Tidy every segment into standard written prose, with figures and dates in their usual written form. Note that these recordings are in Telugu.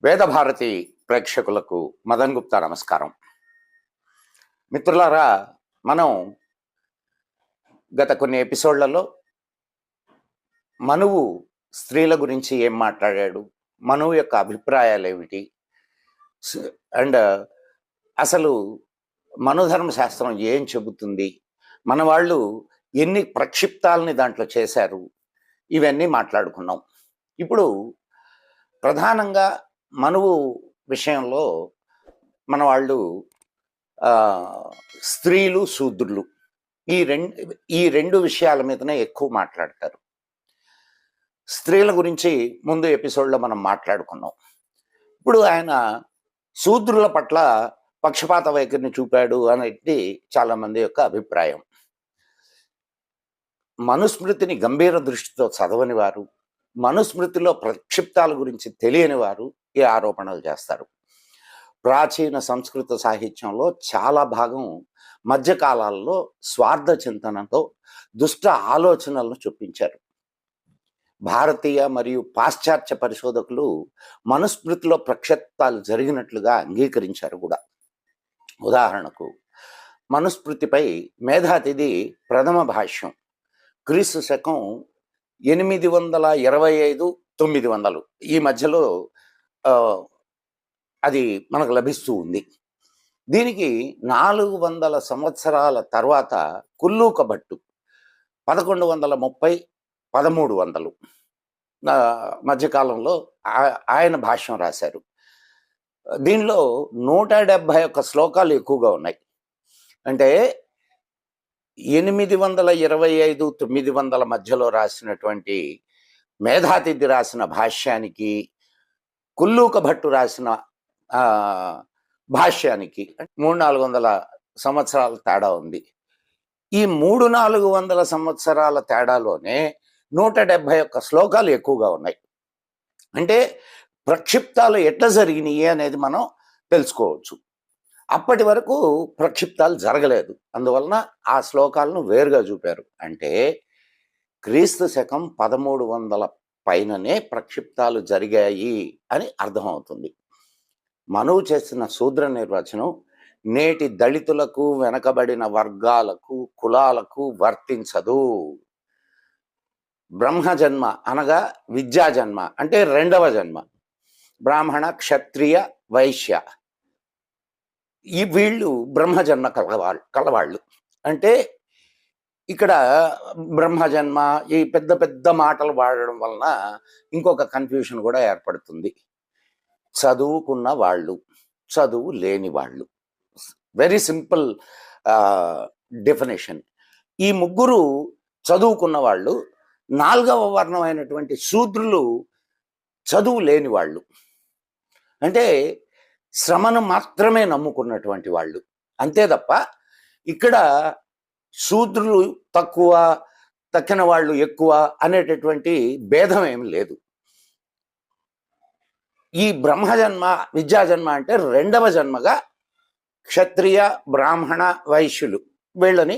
వేదభారతి ప్రేక్షకులకు మదన్ గుప్తా నమస్కారం. మిత్రులారా, మనం గత కొన్ని ఎపిసోడ్లలో మనువు స్త్రీల గురించి ఏం మాట్లాడాడు, మనువు యొక్క అభిప్రాయాలు ఏమిటి, అండ్ అసలు మనుధర్మ శాస్త్రం ఏం చెబుతుంది, మన వాళ్ళు ఎన్ని ప్రక్షిప్తాలని దాంట్లో చేశారు, ఇవన్నీ మాట్లాడుకున్నాం. ఇప్పుడు ప్రధానంగా మనువు విషయంలో మన వాళ్ళు స్త్రీలు శూద్రులు ఈ రెండు విషయాల మీదనే ఎక్కువ మాట్లాడతారు. స్త్రీల గురించి ముందు ఎపిసోడ్లో మనం మాట్లాడుకున్నాం. ఇప్పుడు ఆయన శూద్రుల పట్ల పక్షపాత వైఖరిని చూపాడు అనేది చాలామంది యొక్క అభిప్రాయం. మనుస్మృతిని గంభీర దృష్టితో చదవని వారు, మనుస్మృతిలో ప్రక్షిప్తాల గురించి తెలియని వారు ఈ ఆరోపణలు చేస్తారు. ప్రాచీన సంస్కృత సాహిత్యంలో చాలా భాగం మధ్యకాలాల్లో స్వార్థ చింతనతో దుష్ట ఆలోచనలను చూపించారు. భారతీయ మరియు పాశ్చాత్య పరిశోధకులు మనుస్మృతిలో ప్రక్షిప్తాలు జరిగినట్లుగా అంగీకరించారు కూడా. ఉదాహరణకు, మనుస్మృతిపై మేధాతిథి ప్రథమ భాష్యం క్రీస్తు శకం 825-900 ఈ మధ్యలో అది మనకు లభిస్తూ ఉంది. దీనికి 400 సంవత్సరాల తర్వాత కుల్లూక భట్టు 1130-1300 మధ్యకాలంలో ఆయన భాష్యం రాశారు. దీనిలో 171 శ్లోకాలు ఎక్కువగా ఉన్నాయి. అంటే 825-900 మధ్యలో రాసినటువంటి మేధాతిథి రాసిన భాష్యానికి కుల్లూక భట్టు రాసిన భాష్యానికి 300-400 సంవత్సరాల తేడా ఉంది. ఈ 300-400 సంవత్సరాల తేడాలోనే 171 శ్లోకాలు ఎక్కువగా ఉన్నాయి. అంటే ప్రక్షిప్తాలు ఎట్లా జరిగినాయి అనేది మనం తెలుసుకోవచ్చు. అప్పటి వరకు ప్రక్షిప్తాలు జరగలేదు, అందువలన ఆ శ్లోకాలను వేరుగా చూపారు. అంటే క్రీస్తు శకం 1300 పైననే ప్రక్షిప్తాలు జరిగాయి అని అర్థమవుతుంది. మనువు చేసిన శూద్ర నిర్వచనం నేటి దళితులకు, వెనకబడిన వర్గాలకు, కులాలకు వర్తించదు. బ్రహ్మజన్మ అనగా విద్యాజన్మ, అంటే రెండవ జన్మ. బ్రాహ్మణ, క్షత్రియ, వైశ్య ఈ వీళ్ళు బ్రహ్మజన్మ కలవాళ్ళు. అంటే ఇక్కడ బ్రహ్మజన్మ ఈ పెద్ద పెద్ద మాటలు వాడడం వలన ఇంకొక కన్ఫ్యూషన్ కూడా ఏర్పడుతుంది. చదువుకున్న వాళ్ళు, చదువు లేని వాళ్ళు. Very simple definition. ఈ ముగ్గురు చదువుకున్న వాళ్ళు. 4వ వర్ణం అయినటువంటి శూద్రులు చదువు లేని వాళ్ళు. అంటే శ్రమను మాత్రమే నమ్ముకున్నటువంటి వాళ్ళు. అంతే తప్ప ఇక్కడ శూద్రులు తక్కువ, తక్కిన వాళ్ళు ఎక్కువ అనేటటువంటి భేదం ఏమి లేదు. ఈ బ్రహ్మజన్మ, విద్యాజన్మ అంటే రెండవ జన్మగా క్షత్రియ, బ్రాహ్మణ, వైశ్యులు వీళ్ళని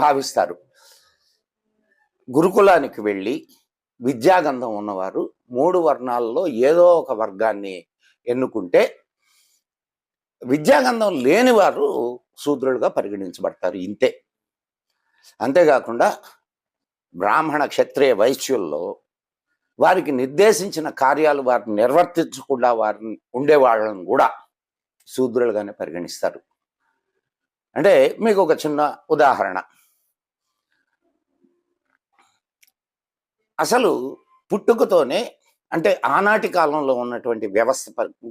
భావిస్తారు. గురుకులానికి వెళ్ళి విద్యాగంధం ఉన్నవారు 3 వర్ణాలలో ఏదో ఒక వర్గాన్ని ఎన్నుకుంటే, విద్యాగంధం లేని వారు శూద్రులుగా పరిగణించబడతారు. ఇంతే. అంతేకాకుండా బ్రాహ్మణ, క్షత్రియ, వైశ్యుల్లో వారికి నిర్దేశించిన కార్యాలు వారిని నిర్వర్తించకుండా వారిని ఉండేవాళ్ళని కూడా శూద్రులుగానే పరిగణిస్తారు. అంటే మీకు ఒక చిన్న ఉదాహరణ. అసలు పుట్టుకతోనే, అంటే ఆనాటి కాలంలో ఉన్నటువంటి వ్యవస్థ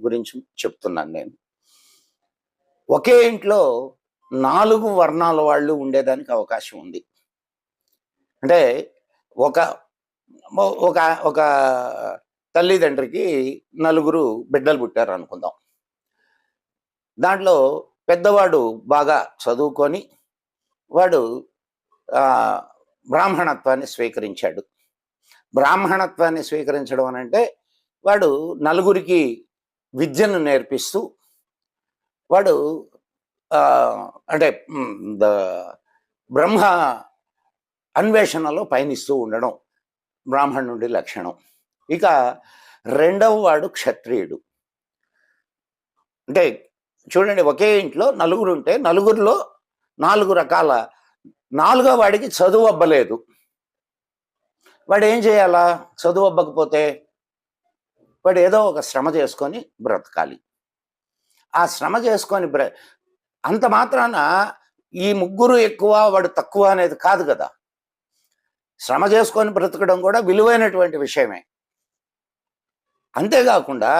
గురించి చెప్తున్నాను నేను. ఒకే ఇంట్లో 4 వర్ణాల వాళ్ళు ఉండేదానికి అవకాశం ఉంది. అంటే ఒక ఒక ఒక తల్లిదండ్రికి 4 బిడ్డలు పుట్టారు అనుకుందాం. దాంట్లో పెద్దవాడు బాగా చదువుకొని వాడు బ్రాహ్మణత్వాన్ని స్వీకరించాడు. బ్రాహ్మణత్వాన్ని స్వీకరించడం అని అంటే వాడు 4కి విద్యను నేర్పిస్తూ వాడు అంటే బ్రహ్మ అన్వేషణలో పయనిస్తూ ఉండడం బ్రాహ్మణుడి లక్షణం. ఇక రెండవ వాడు క్షత్రియుడు. అంటే చూడండి, ఒకే ఇంట్లో నలుగురు ఉంటే నలుగురిలో 4 రకాల, నాలుగో వాడికి చదువు అబ్బలేదు. వాడు ఏం చేయాలా? చదువు అబ్బకపోతే వాడు ఏదో ఒక శ్రమ చేసుకొని బ్రతకాలి. ఆ శ్రమ చేసుకొని అంత మాత్రాన ఈ ముగ్గురు ఎక్కువ వాడు తక్కువ అనేది కాదు కదా. శ్రమ చేసుకొని బ్రతకడం కూడా విలువైనటువంటి విషయమే. అంతేకాకుండా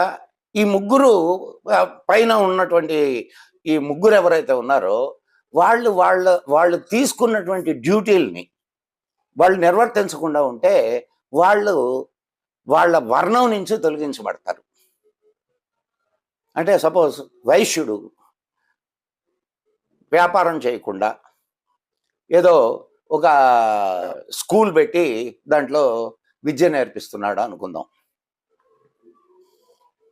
ఈ ముగ్గురు పైన ఉన్నటువంటి ఈ ముగ్గురు ఎవరైతే ఉన్నారో వాళ్ళు తీసుకున్నటువంటి డ్యూటీల్ని వాళ్ళు నిర్వర్తించకుండా ఉంటే వాళ్ళు వాళ్ళ వర్ణం నుంచి తొలగించబడతారు. అంటే సపోజ్ వైశ్యుడు వ్యాపారం చేయకుండా ఏదో ఒక స్కూల్ పెట్టి దాంట్లో విద్య నేర్పిస్తున్నాడు అనుకుందాం.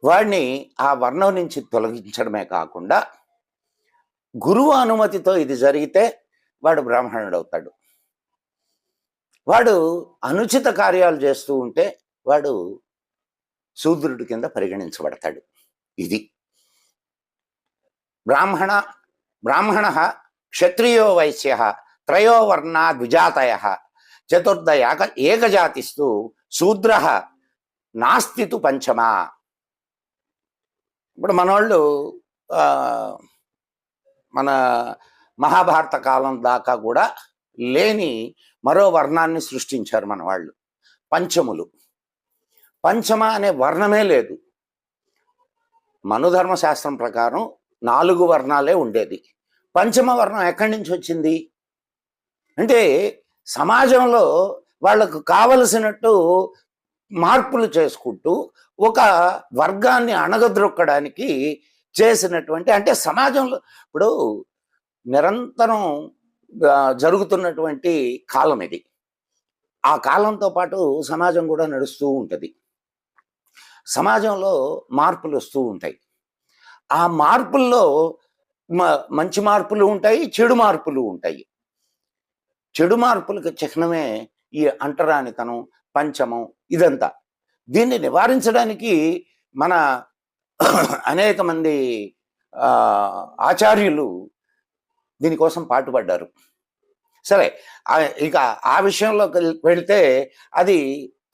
వాడిని ఆ వర్ణం నుంచి తొలగించడమే కాకుండా గురువు అనుమతితో ఇది జరిగితే వాడు బ్రాహ్మణుడు అవుతాడు. వాడు అనుచిత కార్యాలు చేస్తూ ఉంటే వాడు శూద్రుడి కింద పరిగణించబడతాడు. ఇది బ్రాహ్మణ క్షత్రియో వైశ్య త్రయో వర్ణా ద్విజాతయ చతుర్థ ఏకజాతిస్తు శూద్ర నాస్తితు పంచమా. ఇప్పుడు మనోళ్ళు మన మహాభారత కాలం దాకా కూడా లేని మరో వర్ణాన్ని సృష్టించారు మన వాళ్ళు, పంచములు. పంచమ అనే వర్ణమే లేదు. మనుధర్మశాస్త్రం ప్రకారం 4 వర్ణాలే ఉండేది. పంచమ వర్ణం ఎక్కడి నుంచి వచ్చింది అంటే సమాజంలో వాళ్లకు కావలసినట్టు మార్పులు చేసుకుంటూ ఒక వర్గాన్ని అణగద్రొక్కడానికి చేసినటువంటి, అంటే సమాజంలో ఇప్పుడు నిరంతరం జరుగుతున్నటువంటి కాలం ఇది. ఆ కాలంతో పాటు సమాజం కూడా నడుస్తూ ఉంటుంది. సమాజంలో మార్పులు వస్తూ ఉంటాయి. ఆ మార్పుల్లో మంచి మార్పులు ఉంటాయి, చెడు మార్పులు ఉంటాయి. చెడు మార్పులకు చిహ్నమే ఈ అంటరానితనం, పంచమం, ఇదంతా. దీన్ని నివారించడానికి మన అనేక మంది ఆచార్యులు దీనికోసం పాటుపడ్డారు. సరే, ఇక ఆ విషయంలోకి వెళితే అది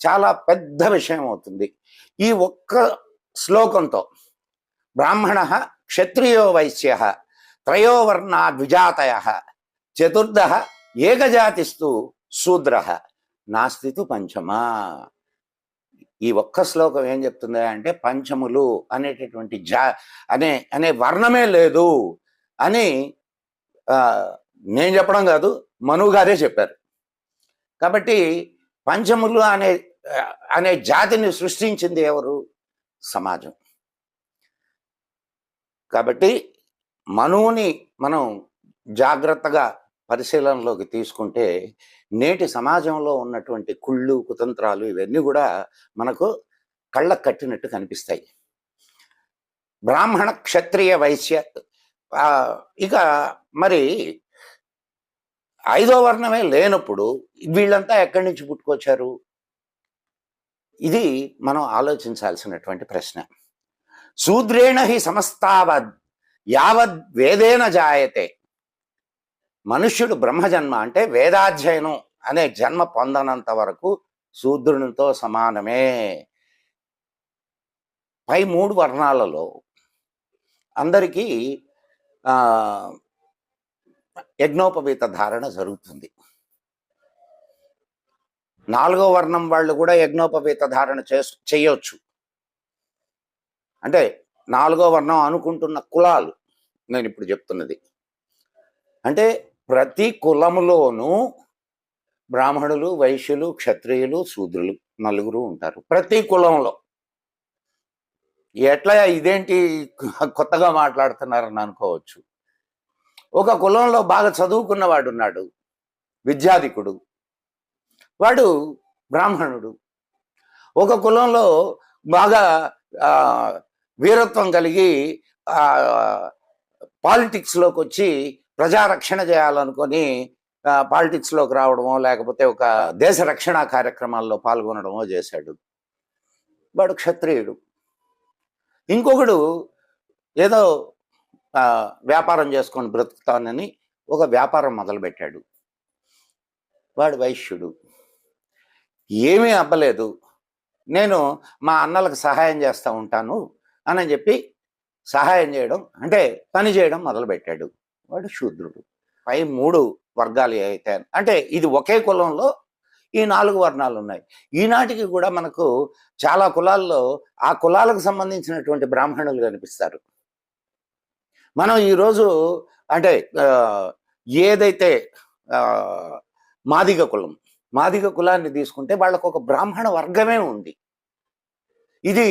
చాలా పెద్ద విషయం అవుతుంది. ఈ ఒక్క శ్లోకంతో బ్రాహ్మణ క్షత్రియో వైశ్య త్రయో వర్ణా ద్విజాతయ చతుర్థ ఏకజాతిస్తు శూద్ర నాస్తితు పంచమా. ఈ ఒక్క శ్లోకం ఏం చెప్తుంది అంటే పంచములు అనేటటువంటి అనే వర్ణమే లేదు అని నేను చెప్పడం కాదు, మనువు గారే చెప్పారు. కాబట్టి పంచములు అనే జాతిని సృష్టించింది ఎవరు? సమాజం. కాబట్టి మనువుని మనం జాగ్రత్తగా పరిశీలనలోకి తీసుకుంటే నేటి సమాజంలో ఉన్నటువంటి కుళ్ళు, కుతంత్రాలు ఇవన్నీ కూడా మనకు కళ్ళకు కట్టినట్టు కనిపిస్తాయి. బ్రాహ్మణ క్షత్రియ వైశ్య, ఇక మరి 5వ వర్ణమే లేనప్పుడు వీళ్ళంతా ఎక్కడి నుంచి పుట్టుకొచ్చారు? ఇది మనం ఆలోచించాల్సినటువంటి ప్రశ్న. శూద్రేణ హి సమస్తావద్ యావద్ వేదేన జాయతే. మనుష్యుడు బ్రహ్మజన్మ అంటే వేదాధ్యయనం అనే జన్మ పొందనంత వరకు శూద్రునితో సమానమే. పై 3 వర్ణాలలో అందరికీ యజ్ఞోపవీత ధారణ జరుగుతుంది. 4వ వర్ణం వాళ్ళు కూడా యజ్ఞోపవీత ధారణ చేయొచ్చు. అంటే 4వ వర్ణం అనుకుంటున్న కులాలు నేను ఇప్పుడు చెప్తున్నది. అంటే ప్రతి కులములోనూ బ్రాహ్మణులు, వైశ్యులు, క్షత్రియులు, శూద్రులు 4 ఉంటారు ప్రతి కులంలో. ఎట్లా ఇదేంటి కొత్తగా మాట్లాడుతున్నారని అనుకోవచ్చు. ఒక కులంలో బాగా చదువుకున్నవాడు ఉన్నాడు, విద్యాధికుడు, వాడు బ్రాహ్మణుడు. ఒక కులంలో బాగా వీరత్వం కలిగి పాలిటిక్స్లోకి వచ్చి ప్రజారక్షణ చేయాలనుకొని పాలిటిక్స్లోకి రావడమో లేకపోతే ఒక దేశ రక్షణ కార్యక్రమాల్లో పాల్గొనడమో చేశాడు, వాడు క్షత్రియుడు. ఇంకొకడు ఏదో వ్యాపారం చేసుకొని బ్రతుకుతానని ఒక వ్యాపారం మొదలుపెట్టాడు. వాడు వైశ్యుడు. ఏమీ అబ్బలేదు. నేను మా అన్నలకు సహాయం చేస్తూ ఉంటాను అని చెప్పి సహాయం చేయడం అంటే పని చేయడం మొదలుపెట్టాడు. వాడు శూద్రుడు. పై 3 వర్గాలు అయితే అంటే ఇది ఒకే కులంలో ఈ 4 వర్ణాలు ఉన్నాయి. ఈనాటికి కూడా మనకు చాలా కులాల్లో ఆ కులాలకు సంబంధించినటువంటి బ్రాహ్మణులు కనిపిస్తారు. మనం ఈరోజు అంటే ఏదైతే మాదిగ కులం, మాదిగ కులాన్ని తీసుకుంటే వాళ్ళకు ఒక బ్రాహ్మణ వర్గమే ఉంది. ఇది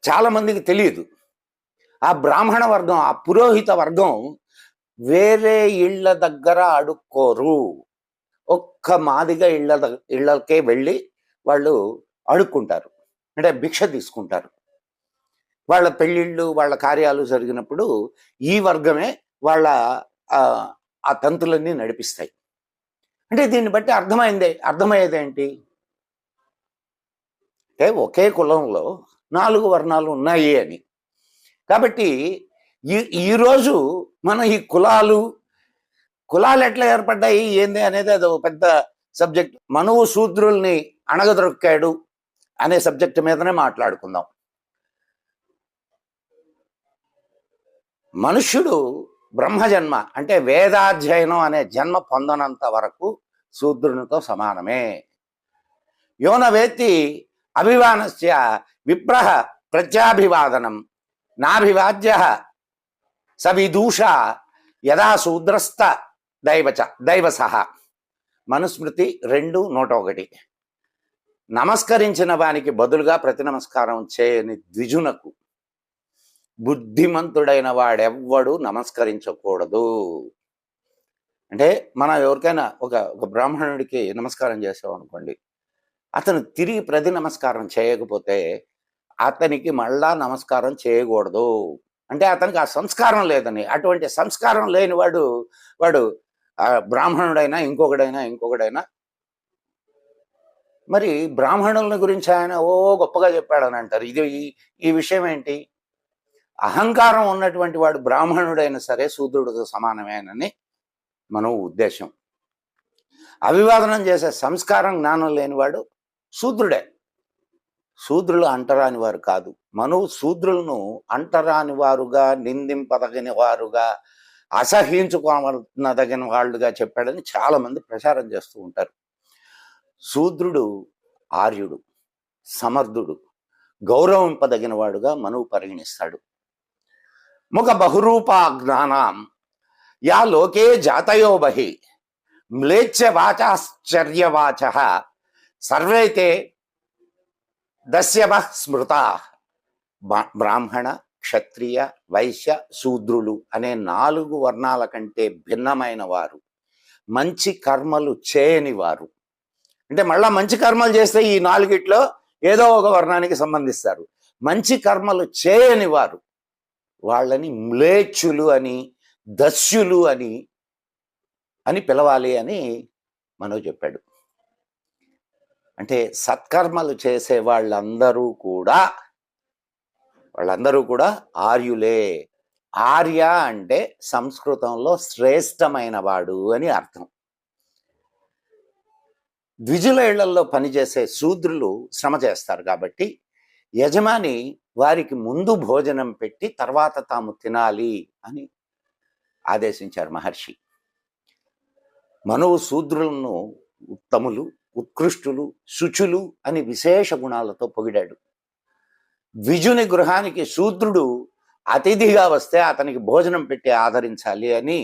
చాలా మందికి తెలియదు. ఆ బ్రాహ్మణ వర్గం, ఆ పురోహిత వర్గం వేరే ఇళ్ల దగ్గర అడుక్కోరు. ఒక్క మాదిగ ఇళ్ళకే వెళ్ళి వాళ్ళు అడుక్కుంటారు, అంటే భిక్ష తీసుకుంటారు. వాళ్ళ పెళ్ళిళ్ళు, వాళ్ళ కార్యాలు జరిగినప్పుడు ఈ వర్గమే వాళ్ళ ఆ తంతులన్నీ నడిపిస్తాయి. అంటే దీన్ని బట్టి అర్థమయ్యేదేంటి అంటే ఒకే కులంలో 4 వర్ణాలు ఉన్నాయి అని. కాబట్టి ఈరోజు మనం ఈ కులాలు ఎట్లా ఏర్పడ్డాయి ఏంది అనేది అది ఒక పెద్ద సబ్జెక్ట్. మనువు శూద్రుల్ని అణగదొక్కాడు అనే సబ్జెక్ట్ మీదనే మాట్లాడుకుందాం. మనుష్యుడు బ్రహ్మజన్మ అంటే వేదాధ్యయనం అనే జన్మ పొందనంత వరకు శూద్రునితో సమానమే. యోన వేత్తి అభివానస్య విప్రహ ప్రత్యాభివాదనం నాభివాద్య సవిదూష యదా శూద్రస్థ దైవసహ. మనుస్మృతి 2:1. నమస్కరించిన వానికి బదులుగా ప్రతి నమస్కారం చేయని ద్విజునకు బుద్ధిమంతుడైన వాడెవ్వడు నమస్కరించకూడదు. అంటే మనం ఎవరికైనా ఒక బ్రాహ్మణుడికి నమస్కారం చేసామనుకోండి, అతను తిరిగి ప్రతి నమస్కారం చేయకపోతే అతనికి మళ్ళా నమస్కారం చేయకూడదు. అంటే అతనికి ఆ సంస్కారం లేదని. అటువంటి సంస్కారం లేని వాడు బ్రాహ్మణుడైనా ఇంకొకడైనా మరి బ్రాహ్మణుల గురించి ఆయన గొప్పగా చెప్పాడని అంటారు. ఈ విషయం ఏంటి? అహంకారం ఉన్నటువంటి వాడు బ్రాహ్మణుడైనా సరే శూద్రుడితో సమానమేనని మన ఉద్దేశం. అభివాదనం చేసే సంస్కారం, జ్ఞానం లేనివాడు శూద్రుడే. శూద్రులు అంటరాని వారు కాదు. మనువు శూద్రులను అంటరాని వారుగా, నిందింపదగిన వారుగా, అసహించుకోదగిన వాళ్ళుగా చెప్పాడని చాలా మంది ప్రచారం చేస్తూ ఉంటారు. శూద్రుడు ఆర్యుడు, సమర్థుడు, గౌరవింపదగిన వాడుగా మనువు పరిగణిస్తాడు. ముఖ బహురూపా జ్ఞానం యా లోకే జాతయో బహి మ్లేచ్ఛ వాచాశ్చర్యవాచ సర్వైతే దస్యవ స్మృతా. బ్రాహ్మణ, క్షత్రియ, వైశ్య, శూద్రులు అనే 4 వర్ణాల కంటే భిన్నమైన వారు, మంచి కర్మలు చేయని వారు. అంటే మళ్ళా మంచి కర్మలు చేస్తే ఈ 4గిట్లో ఏదో ఒక వర్ణానికి సంబంధిస్తారు. మంచి కర్మలు చేయని వారు వాళ్ళని మ్లేచ్ఛులు అని, దస్యులు అని పిలవాలి అని మనో చెప్పాడు. అంటే సత్కర్మలు చేసే వాళ్ళందరూ కూడా ఆర్యులే. ఆర్య అంటే సంస్కృతంలో శ్రేష్టమైన వాడు అని అర్థం. ద్విజుల ఇళ్లలో పనిచేసే శూద్రులు శ్రమ చేస్తారు కాబట్టి యజమాని వారికి ముందు భోజనం పెట్టి తర్వాత తాము తినాలి అని ఆదేశించారు మహర్షి. మనువు శూద్రులను ఉత్తములు, ఉత్కృష్టులు, శుచులు అని విశేష గుణాలతో పొగిడాడు. ద్విజుని గృహానికి శూద్రుడు అతిథిగా వస్తే అతనికి భోజనం పెట్టి ఆదరించాలి అని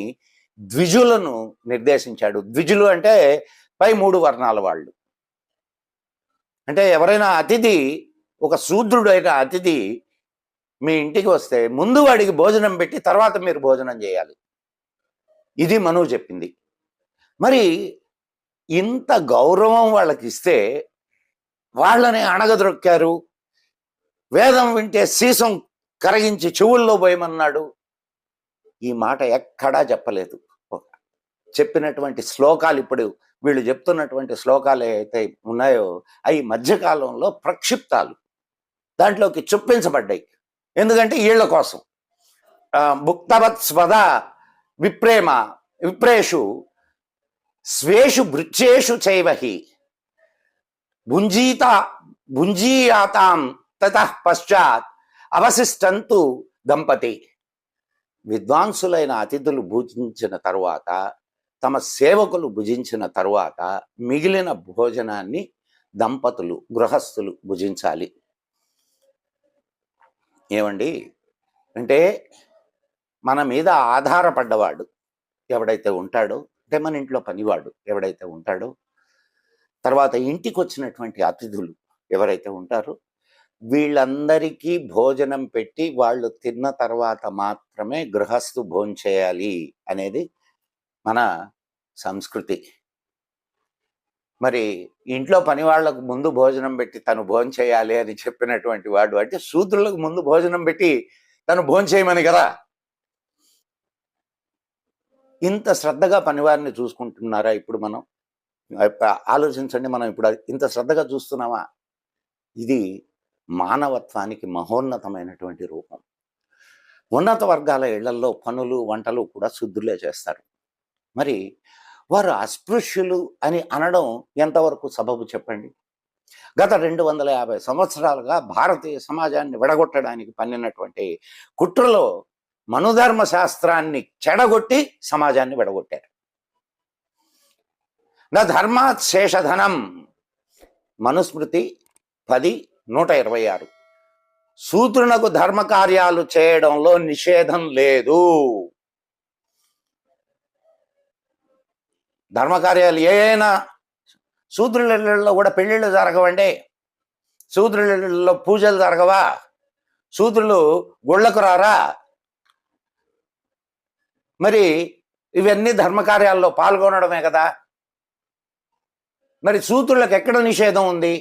ద్విజులను నిర్దేశించాడు. ద్విజులు అంటే పై 3 వర్ణాల వాళ్ళు. అంటే ఎవరైనా అతిథి, ఒక శూద్రుడైన అతిథి మీ ఇంటికి వస్తే ముందు వాడికి భోజనం పెట్టి తర్వాత మీరు భోజనం చేయాలి. ఇది మనువు చెప్పింది. మరి ఇంత గౌరవం వాళ్ళకి ఇస్తే వాళ్ళని అణగదొక్కారు. వేదం వింటే సీసం కరగించి చెవుల్లో పోయమన్నాడు. ఈ మాట ఎక్కడా చెప్పలేదు. చెప్పినటువంటి శ్లోకాలు, ఇప్పుడు వీళ్ళు చెప్తున్నటువంటి శ్లోకాలు ఏవైతే ఉన్నాయో అవి మధ్యకాలంలో ప్రక్షిప్తాలు, దాంట్లోకి చొప్పించబడ్డాయి. ఎందుకంటే వీళ్ళ కోసం భుక్తవత్ స్వద విప్రేమ విప్రేషు స్వేషు భృత్యేషు చైవహి భుంజీయాతాం తతః పశ్చాత్ అవశిష్టంతు దంపతి. విద్వాంసులైన అతిథులు భుజించిన తరువాత, తమ సేవకులు భుజించిన తరువాత మిగిలిన భోజనాన్ని దంపతులు, గృహస్థులు భుజించాలి. ఏమండి అంటే మన మీద ఆధారపడ్డవాడు ఎవడైతే ఉంటాడో, అంటే మన ఇంట్లో పనివాడు ఎవడైతే ఉంటాడో, తర్వాత ఇంటికి వచ్చినటువంటి అతిథులు ఎవరైతే ఉంటారో, వీళ్ళందరికీ భోజనం పెట్టి వాళ్ళు తిన్న తర్వాత మాత్రమే గృహస్థు భోంచేయాలి అనేది మన సంస్కృతి. మరి ఇంట్లో పని వాళ్ళకు ముందు భోజనం పెట్టి తను భోంచేయాలి అని చెప్పినటువంటి వాడు, అంటే శూద్రులకు ముందు భోజనం పెట్టి తను భోంచేయమని కదా. ఇంత శ్రద్ధగా పనివారిని చూసుకుంటున్నారా ఇప్పుడు మనం? ఆలోచించండి, మనం ఇప్పుడు ఇంత శ్రద్ధగా చూస్తున్నామా? ఇది మానవత్వానికి మహోన్నతమైనటువంటి రూపం. ఉన్నత వర్గాల ఇళ్లల్లో పనులు వంటలు కూడా శుద్ధులే చేస్తారు. మరి వారు అస్పృశ్యులు అని అనడం ఎంతవరకు సబబు చెప్పండి? గత 250 సంవత్సరాలుగా భారతీయ సమాజాన్ని విడగొట్టడానికి పన్నినటువంటి కుట్రలో మనుధర్మ శాస్త్రాన్ని చెడగొట్టి సమాజాన్ని విడగొట్టారు. నా ధర్మాత్ శేషధనం, మనుస్మృతి 10:126. శూద్రునకు ధర్మ కార్యాలు చేయడంలో నిషేధం లేదు. ధర్మకార్యాలు ఏమైనా శూద్రులలో కూడా పెళ్ళిళ్ళు జరగవండి. శూద్రులలో పూజలు జరగవా? శూద్రులు గుళ్ళకు రారా? మరి ఇవన్నీ ధర్మకార్యాల్లో పాల్గొనడమే కదా. మరి శూద్రులకు ఎక్కడ నిషేధం ఉంది?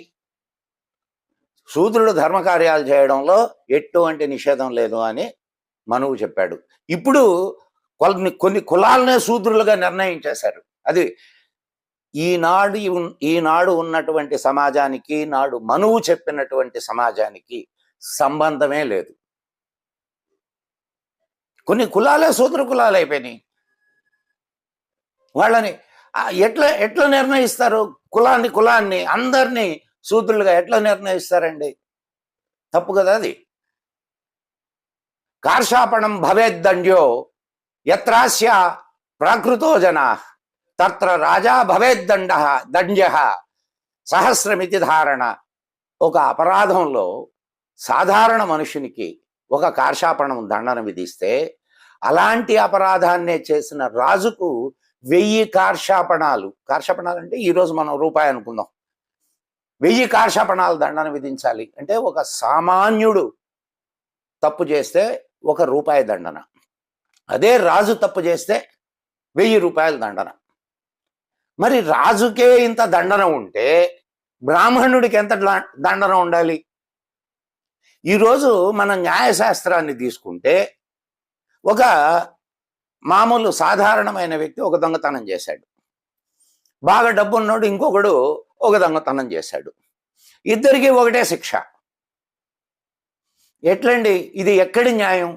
శూద్రులు ధర్మకార్యాలు చేయడంలో ఎటువంటి నిషేధం లేదు అని మనువు చెప్పాడు. ఇప్పుడు కొన్ని కులాలనే శూద్రులుగా నిర్ణయించేశారు. అది ఈనాడు ఉన్నటువంటి సమాజానికి, నాడు మనువు చెప్పినటువంటి సమాజానికి సంబంధమే లేదు. కొన్ని కులాలే శూద్ర కులాలు అయిపోయినాయి. వాళ్ళని ఎట్లా నిర్ణయిస్తారు? కులాన్ని అందరినీ శూద్రులుగా ఎట్లా నిర్ణయిస్తారండి? తప్పు కదా అది. కార్షాపణం భవేద్దండ్యో యత్రాస్య ప్రాకృతో జనా తత్ర రాజా దండ్య సహస్రమితి ధారణ. ఒక అపరాధంలో సాధారణ మనుషునికి ఒక కార్షాపణం దండన విధిస్తే, అలాంటి అపరాధాన్నే చేసిన రాజుకు 1000 కార్షాపణాలు అంటే ఈరోజు మనం రూపాయి అనుకుందాం, 1000 కార్షాపణాలు దండన విధించాలి. అంటే ఒక సామాన్యుడు తప్పు చేస్తే ₹1 దండన, అదే రాజు తప్పు చేస్తే 1000 రూపాయల దండన. మరి రాజుకే ఇంత దండన ఉంటే బ్రాహ్మణుడికి ఎంత దండన ఉండాలి? ఈరోజు మన న్యాయశాస్త్రాన్ని తీసుకుంటే, ఒక మామూలు సాధారణమైన వ్యక్తి ఒక దొంగతనం చేశాడు, బాగా డబ్బున్నోడు ఇంకొకడు ఒక దొంగతనం చేశాడు, ఇద్దరికి ఒకటే శిక్ష. ఎట్లండి ఇది? ఎక్కడి న్యాయం?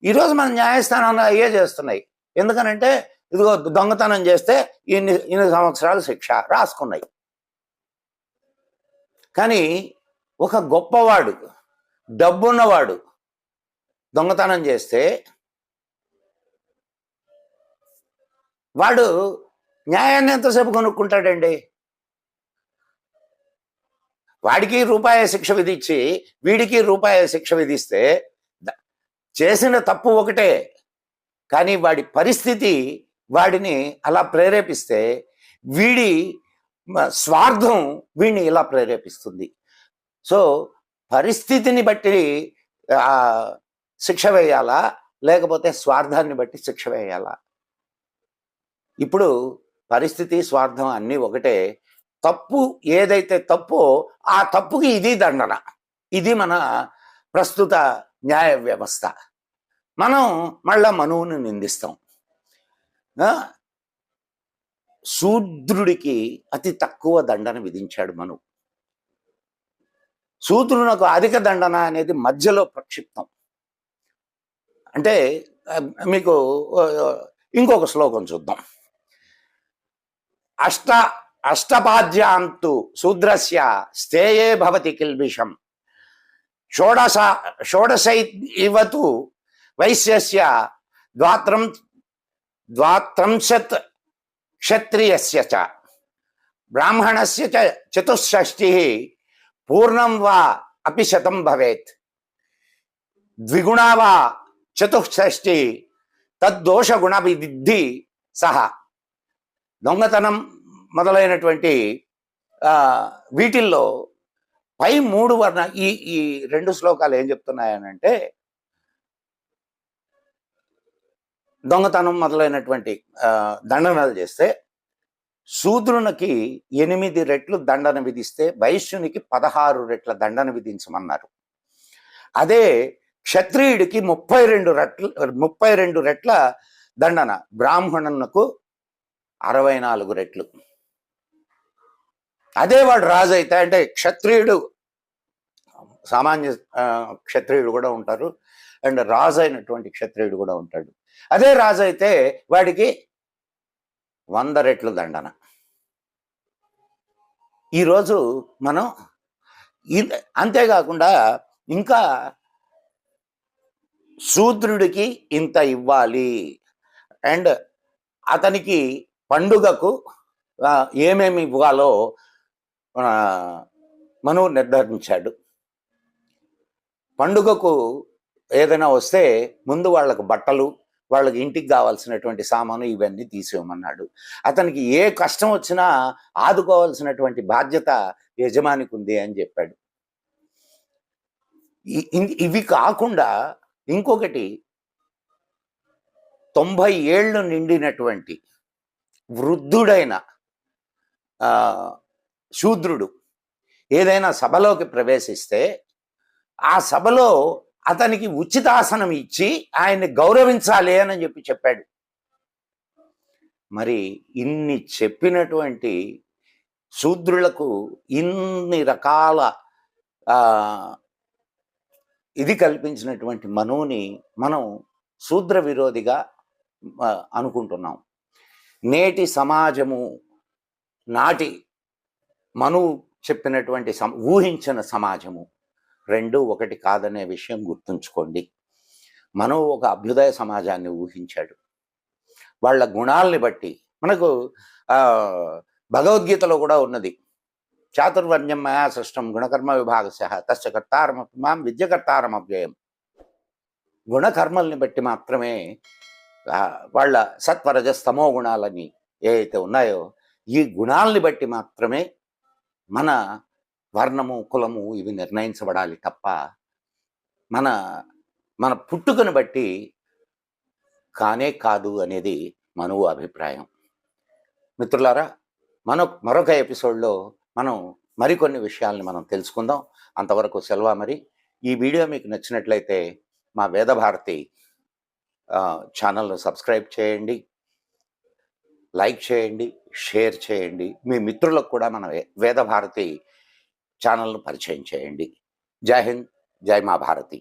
ఈరోజు మన న్యాయస్థానాలు అయ్యే చేస్తున్నాయి. ఎందుకనంటే ఇదిగో దొంగతనం చేస్తే ఇన్ని సంవత్సరాలు శిక్ష రాసుకున్నాయి. కానీ ఒక గొప్పవాడు, డబ్బున్నవాడు దొంగతనం చేస్తే వాడు న్యాయాన్ని ఎంతసేపు కొనుక్కుంటాడండి? వాడికి ₹1 శిక్ష విధించి వీడికి ₹1 శిక్ష విధిస్తే చేసిన తప్పు ఒకటే, కానీ వాడి పరిస్థితి వాడిని అలా ప్రేరేపిస్తే, వీడి స్వార్థం వీడిని ఇలా ప్రేరేపిస్తుంది. సో పరిస్థితిని బట్టి శిక్ష వేయాలా, లేకపోతే స్వార్థాన్ని బట్టి శిక్ష వేయాలా? ఇప్పుడు పరిస్థితి, స్వార్థం అన్నీ ఒకటే. తప్పు ఏదైతే తప్పో ఆ తప్పుకి ఇది దండన. ఇది మన ప్రస్తుత న్యాయ వ్యవస్థ. మనం మళ్ళా మనువుని నిందిస్తాం. శూద్రుడికి అతి తక్కువ దండన విధించాడు మనువు. శూద్రునకు అధిక దండన అనేది మధ్యలో ప్రక్షిప్తం. అంటే మీకు ఇంకొక శ్లోకం చూద్దాం. అష్ట అష్టపాద్యాంతు శూద్రస్య స్థేయే భవతి కిల్బిషం షోడశ షోడశై ఇవతు వైశ్యస్య ద్వాత్రం ద్వాత్రంశత్ క్షత్రియస్య చ బ్రాహ్మణస్య చ చతుషష్ఠి పూర్ణం వా అపి శతం భవేత్ ద్విగుణా వా చతుషష్ఠి తద్దోష గుణ విద్ధి సహా. దొంగతనం మొదలైనటువంటి వీటిల్లో పై మూడు వర్ణ ఈ రెండు శ్లోకాలు ఏం చెప్తున్నాయనంటే, దొంగతనం మొదలైనటువంటి దండనలు చేస్తే శూద్రునికి 8 రెట్లు దండన విధిస్తే వైశ్యునికి 16 రెట్ల దండన విధించమన్నారు. అదే క్షత్రియుడికి 32 రెట్ల దండన, బ్రాహ్మణునకు 64 రెట్లు. అదే వాడు రాజు అయితే, అంటే క్షత్రియుడు సామాన్య క్షత్రియుడు కూడా ఉంటారు, అండ్ రాజు అయినటువంటి క్షత్రియుడు కూడా ఉంటాడు. అదే రాజు అయితే వాడికి 100 రెట్లు దండన. ఈరోజు మనం అంతేకాకుండా ఇంకా శూద్రుడికి ఇంత ఇవ్వాలి, అండ్ అతనికి పండుగకు ఏమేమి ఇవ్వాలో మనువు నిర్ధారించాడు. పండుగకు ఏదైనా వస్తే ముందు వాళ్ళకు బట్టలు, వాళ్ళకి ఇంటికి కావాల్సినటువంటి సామాను ఇవన్నీ తీసివ్వమన్నాడు. అతనికి ఏ కష్టం వచ్చినా ఆదుకోవాల్సినటువంటి బాధ్యత యజమానికి ఉంది అని చెప్పాడు. ఇవి కాకుండా ఇంకొకటి, 90 ఏళ్ళు నిండినటువంటి వృద్ధుడైన శూద్రుడు ఏదైనా సభలోకి ప్రవేశిస్తే ఆ సభలో అతనికి ఉచితాసనం ఇచ్చి ఆయన్ని గౌరవించాలి అని చెప్పాడు. మరి ఇన్ని చెప్పినటువంటి శూద్రులకు ఇన్ని రకాల ఇది కల్పించినటువంటి మనువుని మనం శూద్ర విరోధిగా అనుకుంటున్నాం. నేటి సమాజము, నాటి మనువు చెప్పినటువంటి ఊహించిన సమాజము రెండు ఒకటి కాదనే విషయం గుర్తుంచుకోండి. మనువు ఒక అభ్యుదయ సమాజాన్ని ఊహించాడు. వాళ్ళ గుణాలని బట్టి మనకు భగవద్గీతలో కూడా ఉన్నది, చాతుర్వర్ణ్యం మయా సృష్టం గుణకర్మ విభాగశ తస్య కర్తారమపి మాం విద్యకర్తారం అవ్యయం. గుణకర్మల్ని బట్టి మాత్రమే వాళ్ళ సత్వరజస్తమో గుణాలని ఏవైతే ఉన్నాయో ఈ గుణాలని బట్టి మాత్రమే మన వర్ణము, కులము ఇవి నిర్ణయించబడాలి తప్ప మన మన పుట్టుకను బట్టి కానే కాదు అనేది మనువు అభిప్రాయం. మిత్రులారా, మరొక ఎపిసోడ్లో మనం మరికొన్ని విషయాల్ని మనం తెలుసుకుందాం. అంతవరకు సెలవు. మరి ఈ వీడియో మీకు నచ్చినట్లయితే మా వేదభారతి ఛానల్ను సబ్స్క్రైబ్ చేయండి, లైక్ చేయండి, షేర్ చేయండి. మీ మిత్రులకు కూడా మన వేదభారతి ఛానల్ను పరిచయం చేయండి. జై హింద్, జై మా భారతి.